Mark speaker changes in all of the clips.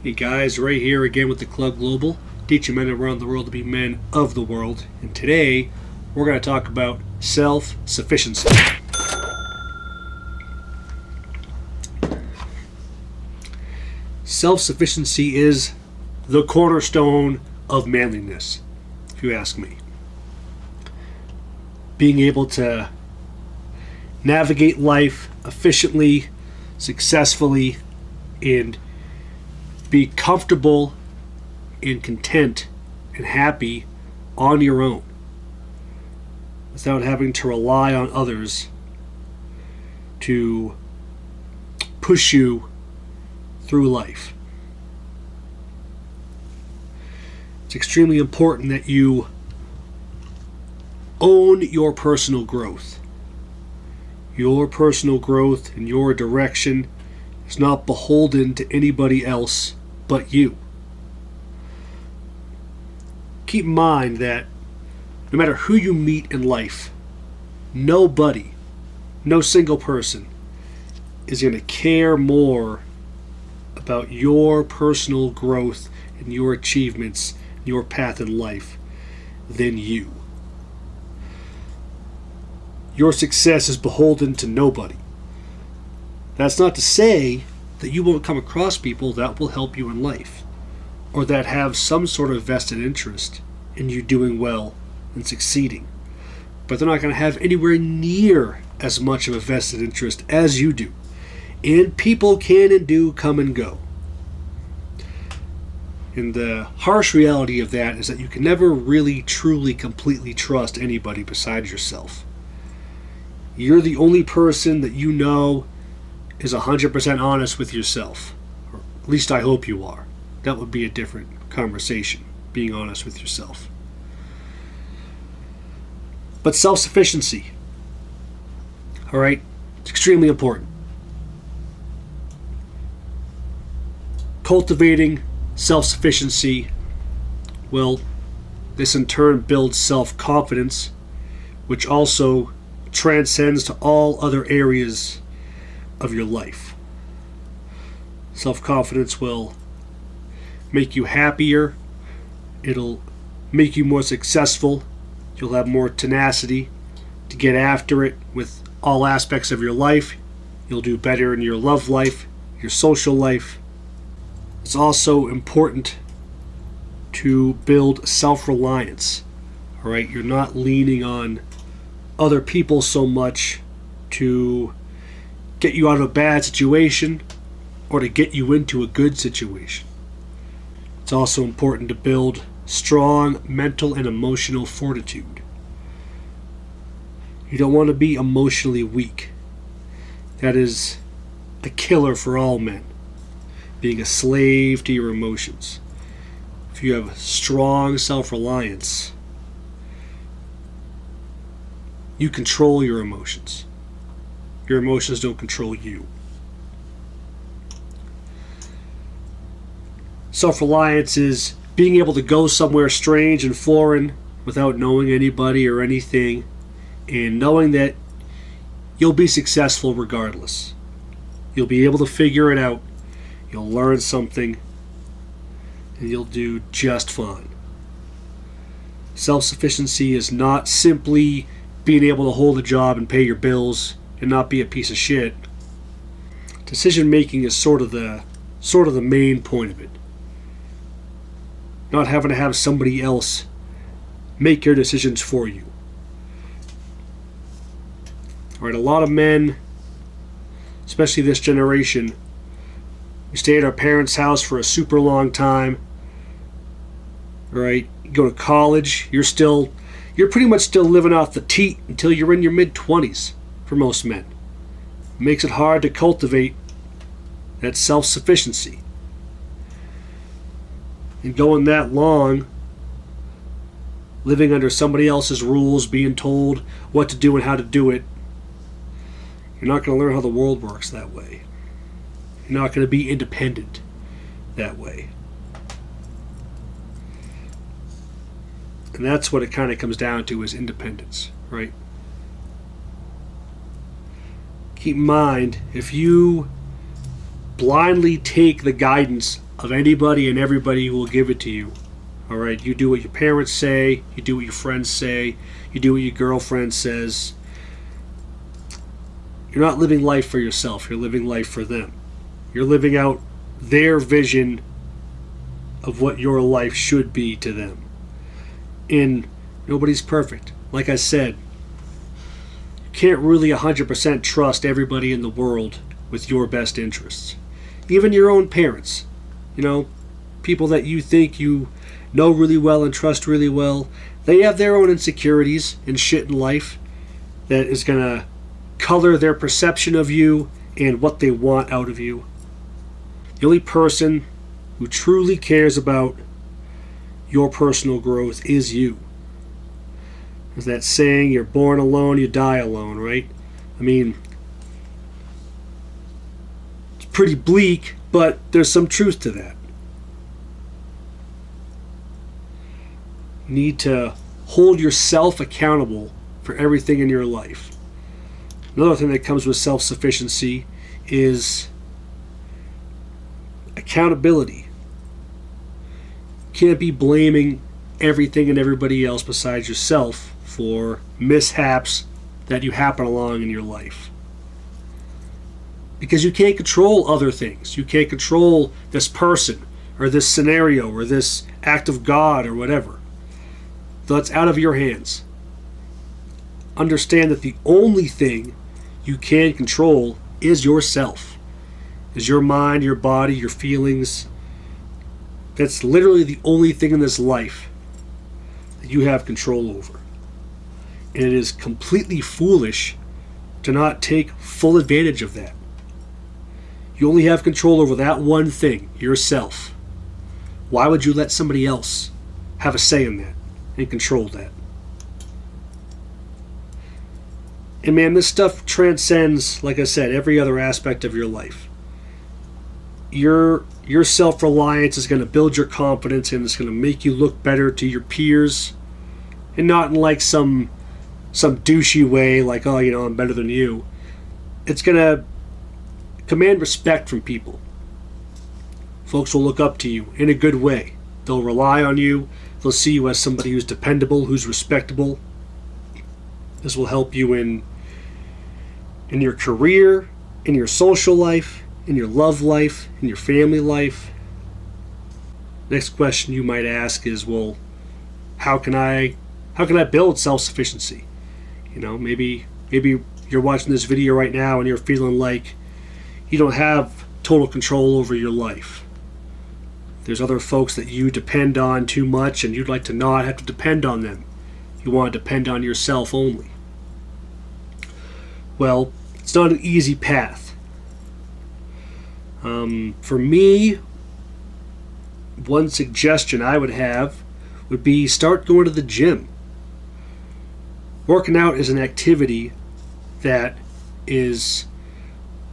Speaker 1: Hey guys, right here again with the Club Global, teaching men around the world to be men of the world. And today, we're going to talk about self-sufficiency. Self-sufficiency is the cornerstone of manliness, if you ask me. Being able to navigate life efficiently, successfully, and be comfortable and content and happy on your own without having to rely on others to push you through life. It's extremely important that you own your personal growth. Your personal growth and your direction is not beholden to anybody else but you. Keep in mind that no matter who you meet in life, nobody, no single person, is going to care more about your personal growth and your achievements, your path in life, than you. Your success is beholden to nobody. That's not to say that you won't come across people that will help you in life, or that have some sort of vested interest in you doing well and succeeding. But they're not going to have anywhere near as much of a vested interest as you do. And people can and do come and go. And the harsh reality of that is that you can never really, truly, completely trust anybody besides yourself. You're the only person that you know is 100% honest with yourself. Or at least I hope you are. That would be a different conversation, being honest with yourself. But self-sufficiency, all right, it's extremely important. Cultivating self-sufficiency, well, this in turn builds self-confidence, which also transcends to all other areas of your life. Self-confidence will make you happier. It'll make you more successful. You'll have more tenacity to get after it with all aspects of your life. You'll do better in your love life, your social life. It's also important to build self-reliance. All right, you're not leaning on other people so much to get you out of a bad situation or to get you into a good situation. It's also important to build strong mental and emotional fortitude. You don't want to be emotionally weak. That is a killer for all men, being a slave to your emotions. If you have strong self-reliance, you control your emotions. Your emotions don't control you. Self-reliance is being able to go somewhere strange and foreign without knowing anybody or anything, and knowing that you'll be successful regardless. You'll be able to figure it out. You'll learn something, and you'll do just fine. Self-sufficiency is not simply being able to hold a job and pay your bills and not be a piece of shit. Decision making is sort of the main point of it. Not having to have somebody else make your decisions for you. All right, a lot of men, especially this generation, we stay at our parents' house for a super long time. All right, you go to college, you're pretty much still living off the teat until you're in your mid-20s for most men. It makes it hard to cultivate that self-sufficiency. And going that long, living under somebody else's rules, being told what to do and how to do it, you're not going to learn how the world works that way. You're not going to be independent that way. And that's what it kind of comes down to, is independence, right? Keep in mind, if you blindly take the guidance of anybody and everybody who will give it to you. All right, you do what your parents say, you do what your friends say, you do what your girlfriend says. You're not living life for yourself, you're living life for them. You're living out their vision of what your life should be to them. And nobody's perfect. Like I said, you can't really 100% trust everybody in the world with your best interests. Even your own parents. You know, people that you think you know really well and trust really well, they have their own insecurities and shit in life that is going to color their perception of you and what they want out of you. The only person who truly cares about your personal growth is you. There's that saying, you're born alone, you die alone, right? I mean, it's pretty bleak, but there's some truth to that. You need to hold yourself accountable for everything in your life. Another thing that comes with self-sufficiency is accountability. You can't be blaming everything and everybody else besides yourself for mishaps that you happen along in your life. Because you can't control other things. You can't control this person or this scenario or this act of God or whatever. That's out of your hands. Understand that the only thing you can control is yourself. Is your mind, your body, your feelings. That's literally the only thing in this life that you have control over. And it is completely foolish to not take full advantage of that. You only have control over that one thing, yourself. Why would you let somebody else have a say in that and control that? And man, this stuff transcends, like I said, every other aspect of your life. Your self-reliance is going to build your confidence, and it's going to make you look better to your peers, and not in like some douchey way, like, oh, you know, I'm better than you. It's going to command respect from people. Folks will look up to you in a good way. They'll rely on you. They'll see you as somebody who's dependable, who's respectable. This will help you in your career, in your social life, in your love life, in your family life. Next question you might ask is, well, how can I build self-sufficiency? You know, maybe you're watching this video right now and you're feeling like you don't have total control over your life. There's other folks that you depend on too much and you'd like to not have to depend on them. You want to depend on yourself only. Well, it's not an easy path. For me, one suggestion I would have would be start going to the gym. Working out is an activity that is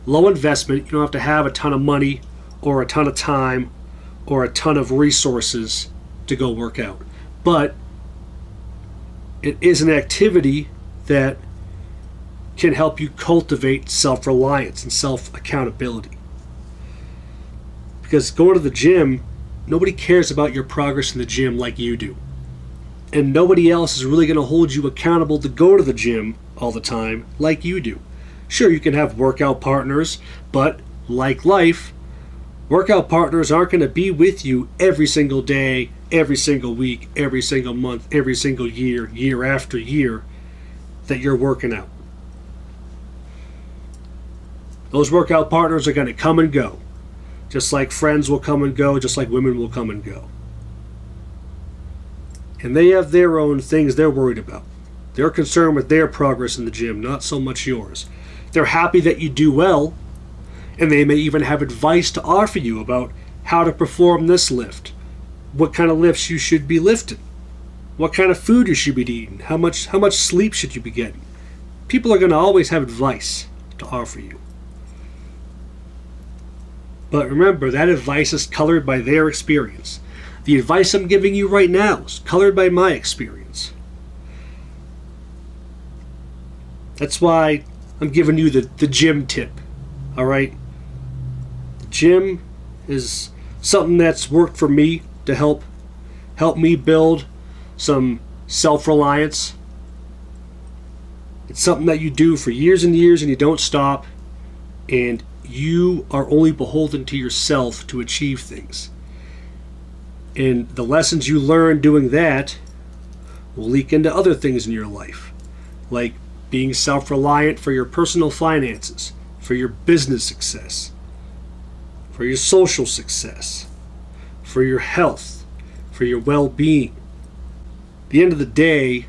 Speaker 1: low investment. You don't have to have a ton of money or a ton of time or a ton of resources to go work out. But it is an activity that can help you cultivate self-reliance and self-accountability. Because going to the gym, nobody cares about your progress in the gym like you do. And nobody else is really going to hold you accountable to go to the gym all the time like you do. Sure, you can have workout partners, but like life, workout partners aren't going to be with you every single day, every single week, every single month, every single year, year after year that you're working out. Those workout partners are going to come and go. Just like friends will come and go, just like women will come and go. And they have their own things they're worried about. They're concerned with their progress in the gym, not so much yours. They're happy that you do well, and they may even have advice to offer you about how to perform this lift, what kind of lifts you should be lifting, what kind of food you should be eating, how much sleep should you be getting. People are going to always have advice to offer you. But remember, that advice is colored by their experience. The advice I'm giving you right now is colored by my experience. That's why I'm giving you the gym tip. All right? The Gym is something that's worked for me to help me build some self-reliance. It's something that you do for years and years and you don't stop, and you are only beholden to yourself to achieve things. And the lessons you learn doing that will leak into other things in your life, like being self-reliant for your personal finances, for your business success, for your social success, for your health, for your well-being. At the end of the day,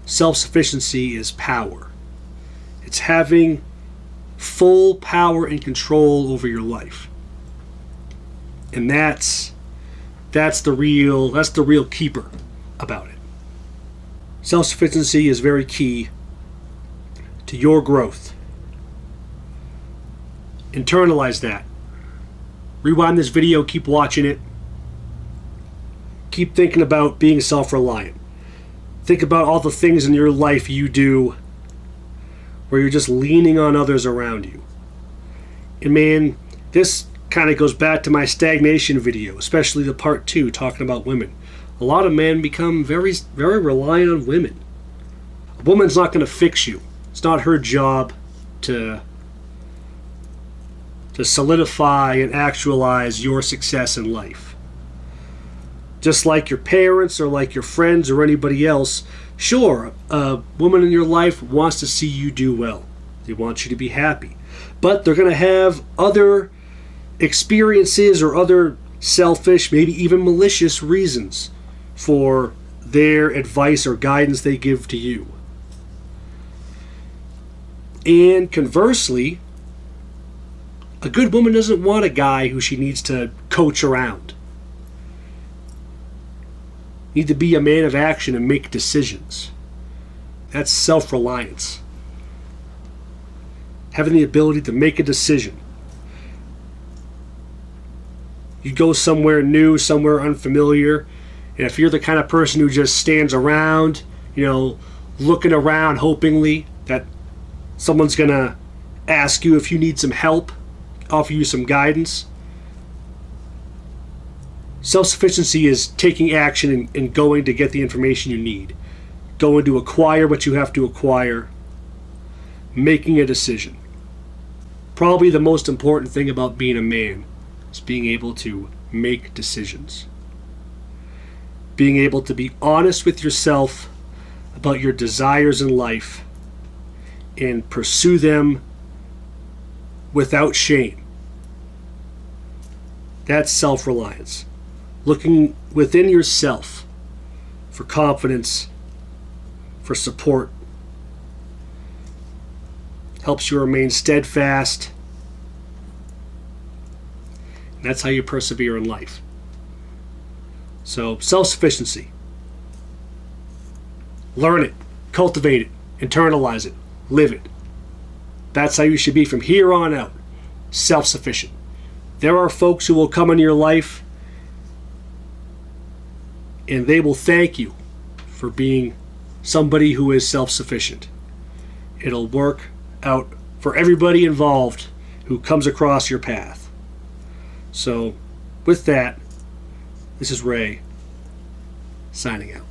Speaker 1: self-sufficiency is power. It's having full power and control over your life. And that's the real keeper about it. Self-sufficiency is very key to your growth. Internalize that. Rewind this video, keep watching it. Keep thinking about being self-reliant. Think about all the things in your life you do where you're just leaning on others around you. And man, this kind of goes back to my stagnation video, especially the part 2 talking about women. A lot of men become very, very reliant on women. A woman's not going to fix you. It's not her job to solidify and actualize your success in life. Just like your parents or like your friends or anybody else, sure, a woman in your life wants to see you do well. They want you to be happy. But they're going to have other experiences or other selfish, maybe even malicious reasons for their advice or guidance they give to you. And conversely, a good woman doesn't want a guy who she needs to coach around. You need to be a man of action and make decisions. That's self-reliance. Having the ability to make a decision. You go somewhere new, somewhere unfamiliar, and if you're the kind of person who just stands around, looking around hopingly that someone's going to ask you if you need some help, offer you some guidance. Self-sufficiency is taking action and going to get the information you need. Going to acquire what you have to acquire. Making a decision. Probably the most important thing about being a man is being able to make decisions. Being able to be honest with yourself about your desires in life and pursue them without shame. That's self-reliance. Looking within yourself for confidence, for support, helps you remain steadfast. And that's how you persevere in life. So, self-sufficiency. Learn it, cultivate it, internalize it, live it. That's how you should be from here on out. Self-sufficient. There are folks who will come in your life and they will thank you for being somebody who is self-sufficient. It'll work out for everybody involved who comes across your path. So, with that, this is Ray, signing out.